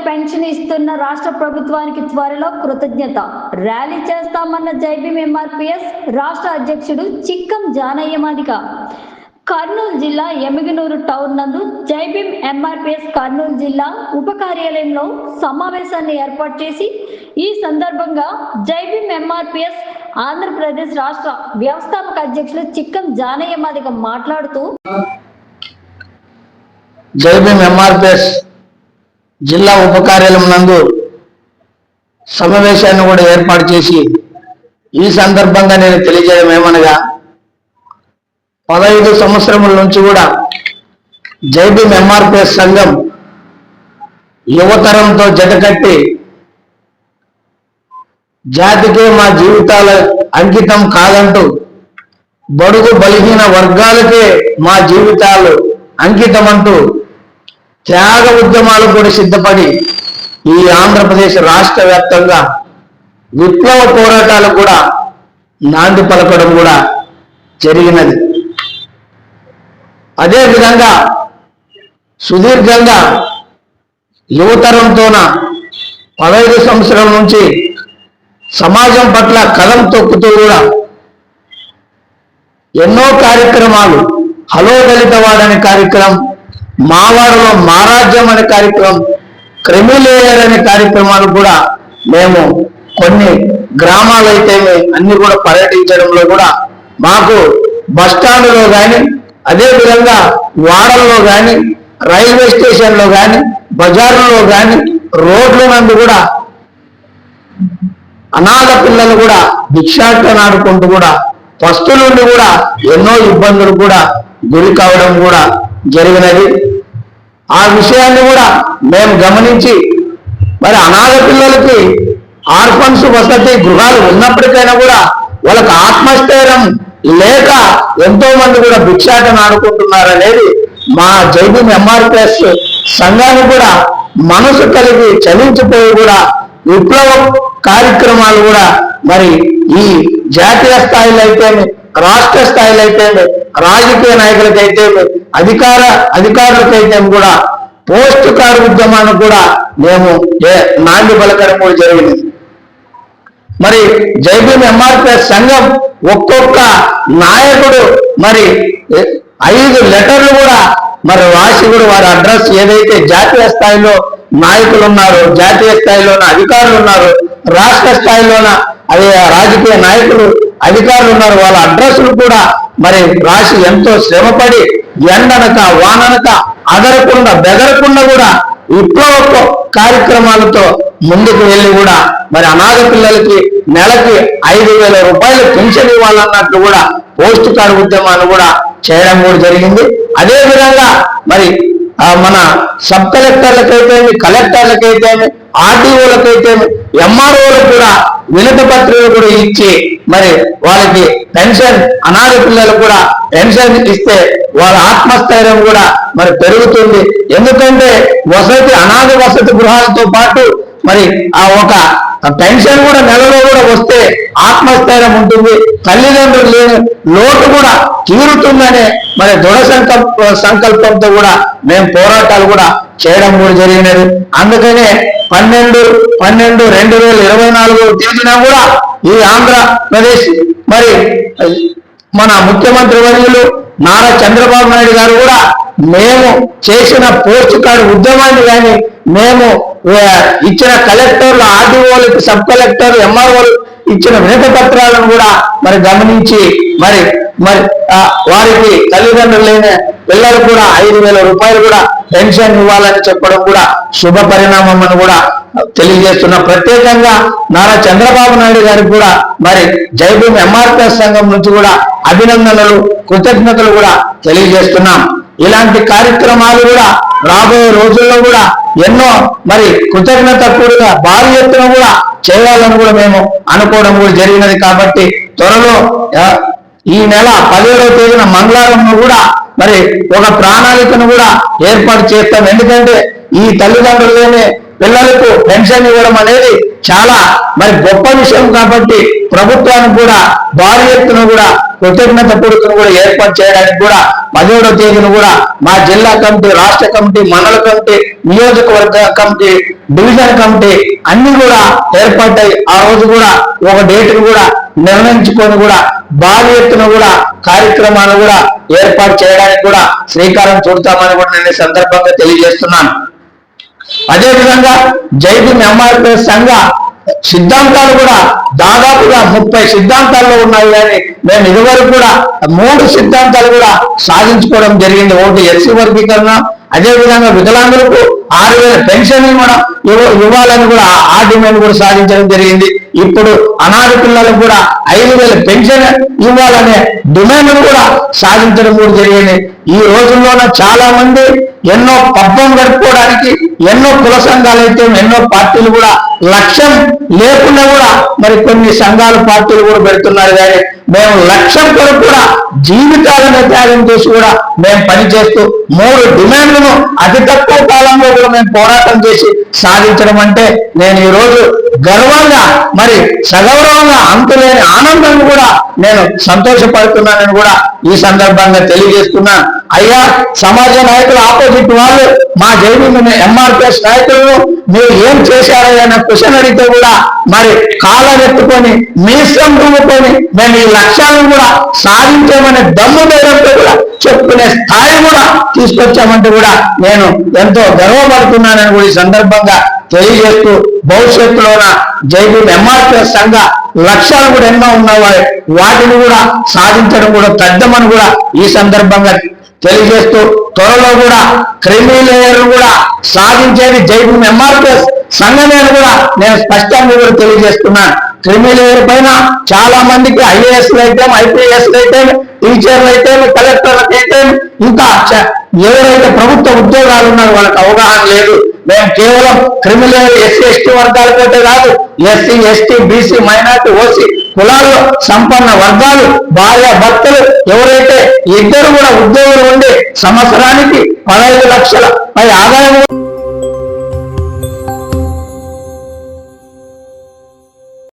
Pension ఇస్తున్న రాష్ట్ర ప్రభుత్వానికి త్వరలో కృతజ్ఞత ర్యాలీ చేస్తామన్న జైభీం ఎంఆర్పీఎస్ రాష్ట్ర అధ్యక్షుడు చిక్కం జానయ్య మాదిగ. కర్నూలు జిల్లా ఎమిగనూరు టౌన్ నందు జైభీం ఎంఆర్పీఎస్ కర్నూలు జిల్లా ఉప కార్యాలయంలో సమావేశాన్ని ఏర్పాటు చేసి ఈ సందర్భంగా జైభీం ఎంఆర్పీఎస్ ఆంధ్రప్రదేశ్ రాష్ట్ర వ్యవస్థాపక అధ్యక్షులు చిక్కం జానయ్య మాదిగ మాట్లాడుతూ, జైభీం ఎంఆర్పీఎస్ జిల్లా ఉప కార్యాలయం నందు సమావేశాన్ని కూడా ఏర్పాటు చేసి ఈ సందర్భంగా నేను తెలియజేయడం ఏమనగా, 15 సంవత్సరముల నుంచి కూడా జైభీం ఎంఆర్పీఎస్ సంఘం యువతరంతో జతకట్టి జాతికే మా జీవితాల అంకితం కాదంటూ బడుగు బలహీన వర్గాలకే మా జీవితాలు అంకితం అంటూ త్యాగ ఉద్యమాలు కూడా సిద్ధపడి ఈ ఆంధ్రప్రదేశ్ రాష్ట్ర వ్యాప్తంగా విప్లవ పోరాటాలు కూడా నాంది పలకడం కూడా జరిగినది. అదేవిధంగా సుదీర్ఘంగా యువతరంతోన 15 సంవత్సరాల నుంచి సమాజం పట్ల కలం తొక్కుతూ కూడా ఎన్నో కార్యక్రమాలు, హలో దళితవాడ అనే కార్యక్రమం, మావాడలో మారాజ్యం అనే కార్యక్రమం, క్రిమిలేయర్ అనే కార్యక్రమాలు కూడా మేము కొన్ని గ్రామాలైతే అన్ని కూడా పర్యటించడంలో కూడా మాకు బస్టాండ్లో కానీ, అదేవిధంగా వాడల్లో కానీ, రైల్వే స్టేషన్లో కానీ, బజార్లలో కానీ, రోడ్ల నందు కూడా అనాథ పిల్లలు కూడా భిక్షాటన ఆడుకుంటూ కూడా పస్తుల నుండి కూడా ఎన్నో ఇబ్బందులు కూడా గురి కావడం కూడా జరిగినది. ఆ విషయాన్ని కూడా మేము గమనించి మరి అనాథ పిల్లలకి ఆర్ఫన్స్ వసతి గృహాలు ఉన్నప్పటికైనా కూడా వాళ్ళకి ఆత్మస్థైర్యం లేక ఎంతో మంది కూడా భిక్షాటన ఆడుకుంటున్నారనేది మా జైభీం ఎంఆర్పీఎస్ సంఘాన్ని కూడా మనసు కలిగి చలించిపోయి కూడా విప్లవ కార్యక్రమాలు కూడా మరి ఈ జాతీయ స్థాయిలో అయితే, రాష్ట్ర స్థాయిలో అయితే, రాజకీయ నాయకులకైతే, అధికారులకైతే కూడా పోస్ట్ కార్డు ఉద్యమాన్ని కూడా మేము నాంది పలకడం కూడా జరిగింది. మరి జైభీం ఎంఆర్పీఎస్ సంఘం ఒక్కొక్క నాయకుడు మరి 5 లెటర్లు కూడా మరి రాసి కూడా వారి అడ్రస్ ఏదైతే జాతీయ స్థాయిలో నాయకులు ఉన్నారో, జాతీయ స్థాయిలోన అధికారులు ఉన్నారు, రాష్ట్ర లోన అదే రాజకీయ నాయకులు అధికారులు ఉన్నారు, వాళ్ళ అడ్రస్లు కూడా మరి రాసి ఎంతో శ్రమపడి ఎండనక వాననక అదరకుండా బెదరకుండా కూడా విప్లవ కార్యక్రమాలతో ముందుకు వెళ్ళి కూడా మరి అనాథ పిల్లలకి నెలకి 5,000 రూపాయలు పెన్షన్ ఇవ్వాలన్నట్లు కూడా పోస్ట్ కార్డు ఉద్యమాన్ని కూడా చేయడం కూడా జరిగింది. అదేవిధంగా మరి మన సబ్ కలెక్టర్లకైతే, కలెక్టర్లకైతే, ఆర్డీఓలకైతే, ఎంఆర్ఓలకు కూడా వినతి పత్రికలు కూడా ఇచ్చి మరి వాళ్ళకి పెన్షన్, అనాథ పిల్లలకు కూడా పెన్షన్ ఇస్తే వాళ్ళ ఆత్మస్థైర్యం కూడా మరి పెరుగుతుంది. ఎందుకంటే అనాథ వసతి గృహాలతో పాటు మరి ఒక పెన్షన్ కూడా నెలలో కూడా వస్తే ఆత్మస్థైర్యం ఉంటుంది, తల్లిదండ్రులు లేని లోటు కూడా తీరుతుందనే మరి దృఢ సంకల్పంతో కూడా మేము పోరాటాలు కూడా చేయడం కూడా జరిగినది. అందుకనే 12/12/2024 తేదీన కూడా ఈ ఆంధ్రప్రదేశ్ మరి మన ముఖ్యమంత్రి వర్యులు నారా చంద్రబాబు నాయుడు గారు కూడా మేము చేసిన పోస్ట్ కార్డు ఉద్యమాన్ని కానీ, మేము ఇచ్చిన కలెక్టర్లు, ఆర్డీఓలకి, సబ్ కలెక్టర్లు, ఎంఆర్ఓలు ఇచ్చిన వినతి పత్రాలను కూడా మరి గమనించి మరి వారికి తల్లిదండ్రులు లేని పిల్లలు కూడా 5,000 రూపాయలు కూడా పెన్షన్ ఇవ్వాలని చెప్పడం కూడా శుభ పరిణామం అని కూడా తెలియజేస్తున్నా. ప్రత్యేకంగా నారా చంద్రబాబు నాయుడు గారికి కూడా మరి జైభీం ఎంఆర్పీఎస్ సంఘం నుంచి కూడా అభినందనలు, కృతజ్ఞతలు కూడా తెలియజేస్తున్నాం. ఇలాంటి కార్యక్రమాలు కూడా రాబోయే రోజుల్లో కూడా ఎన్నో మరి కృతజ్ఞత కూడా భారీ ఎత్తున కూడా చేయాలని కూడా మేము అనుకోవడం కూడా జరిగినది. కాబట్టి త్వరలో ఈ నెల 17వ తేదీన మంగళవారం కూడా మరి ఒక ప్రణాళికను కూడా ఏర్పాటు చేస్తాం. ఎందుకంటే ఈ తల్లిదండ్రులనే పిల్లలకు పెన్షన్ ఇవ్వడం అనేది చాలా మరి గొప్ప విషయం కాబట్టి ప్రభుత్వానికి కూడా భారీ ఎత్తున కూడా కృతజ్ఞత పూర్వకం కూడా ఏర్పాటు చేయడానికి కూడా 17వ తేదీన కూడా మా జిల్లా కమిటీ, రాష్ట్ర కమిటీ, మండల కమిటీ, నియోజకవర్గ కమిటీ, డివిజన్ కమిటీ అన్ని కూడా ఏర్పడ్డాయి. ఆ రోజు కూడా ఒక డేట్ను కూడా నిర్ణయించుకొని కూడా భారీ ఎత్తున కూడా కార్యక్రమాలు కూడా ఏర్పాటు చేయడానికి కూడా శ్రీకారం చుడతామని కూడా నేను ఈ సందర్భంగా తెలియజేస్తున్నాను. అదేవిధంగా జై భీమ్ ఎంఆర్పిఎస్ సంఘ సిద్ధాంతాలు కూడా దాదాపుగా 30 సిద్ధాంతాల్లో ఉన్నాయి. కానీ మేము ఇదివరకు కూడా 3 సిద్ధాంతాలు కూడా సాధించుకోవడం జరిగింది. ఒకటి ఎస్సీ వర్గీకరణ, అదేవిధంగా వికలాంగులకు 6,000 పెన్షన్ ఇవ్వాలని కూడా ఆ డిమాండ్ కూడా సాధించడం జరిగింది. ఇప్పుడు అనాథ పిల్లలకు కూడా 5,000 పెన్షన్ ఇవ్వాలనే డిమాండ్ కూడా సాధించడం కూడా జరిగింది. ఈ రోజుల్లోన చాలా మంది ఎన్నో పబ్బం గడుపుకోవడానికి ఎన్నో కుల సంఘాలు అయితే ఎన్నో పార్టీలు కూడా లక్ష్యం లేకుండా కూడా మరి కొన్ని సంఘాలు పార్టీలు కూడా పెడుతున్నారు. కానీ మేము లక్ష్యం కొరకు కూడా జీవితాలను త్యాగం చేసి కూడా మేము పనిచేస్తూ 3 డిమాండ్లను అతి తక్కువ కాలంలో కూడా మేము పోరాటం చేసి సాధించడం అంటే నేను ఈరోజు గర్వంగా మరి సగౌరవంగా అంతులేని ఆనందం కూడా నేను సంతోషపడుతున్నానని కూడా ఈ సందర్భంగా తెలియజేస్తున్నాను. అయ్యా, సమాజ నాయకులు ఆపోజిట్ వాళ్ళు మా జై భీమ్ ఎంఆర్పిఎస్ నాయకులను మీరు ఏం చేశారన్న క్వశ్చన్ అడిగితే కూడా మరి కాళ్ళనెత్తుకొని మీసం దుమ్ముకొని మేము ఈ లక్ష్యాలను కూడా సాధించామనే దమ్ము ధైర్యంతో కూడా చెప్పుకునే స్థాయి కూడా తీసుకొచ్చామంటే కూడా నేను ఎంతో గర్వపడుతున్నానని కూడా ఈ సందర్భంగా తెలియజేస్తూ భవిష్యత్తులోన జై భీమ్ ఎంఆర్పిఎస్ సంఘ లక్ష్యాలు కూడా ఎన్నో ఉన్నాయి. వాటిని కూడా సాధించడం కూడా తథ్యమని కూడా ఈ సందర్భంగా తెలియజేస్తూ త్వరలో కూడా క్రిమి లేయర్ కూడా సాధించేది జై భీమ్ ఎంఆర్పిఎస్ సంఘమే కూడా నేను స్పష్టంగా కూడా తెలియజేస్తున్నాను. క్రిమి లేయర్ పైన చాలా మందికి ఐఏఎస్లు అయితే, ఐపీఎస్లు అయితే, టీచర్లు అయితే, కలెక్టర్లకు అయితే, ఇంకా ఎవరైతే ప్రభుత్వ ఉద్యోగాలు ఉన్నారో వాళ్ళకి అవగాహన లేదు. మేము కేవలం క్రిమినల్ ఎస్సీ ఎస్టీ వర్గాలతోటే కాదు, SC ST BC minority OC కులాల్లో సంపన్న వర్గాలు భార్య భర్తలు ఎవరైతే ఇద్దరు కూడా ఉద్యోగులు ఉండి సంవత్సరానికి 15 లక్షల పై ఆదాయం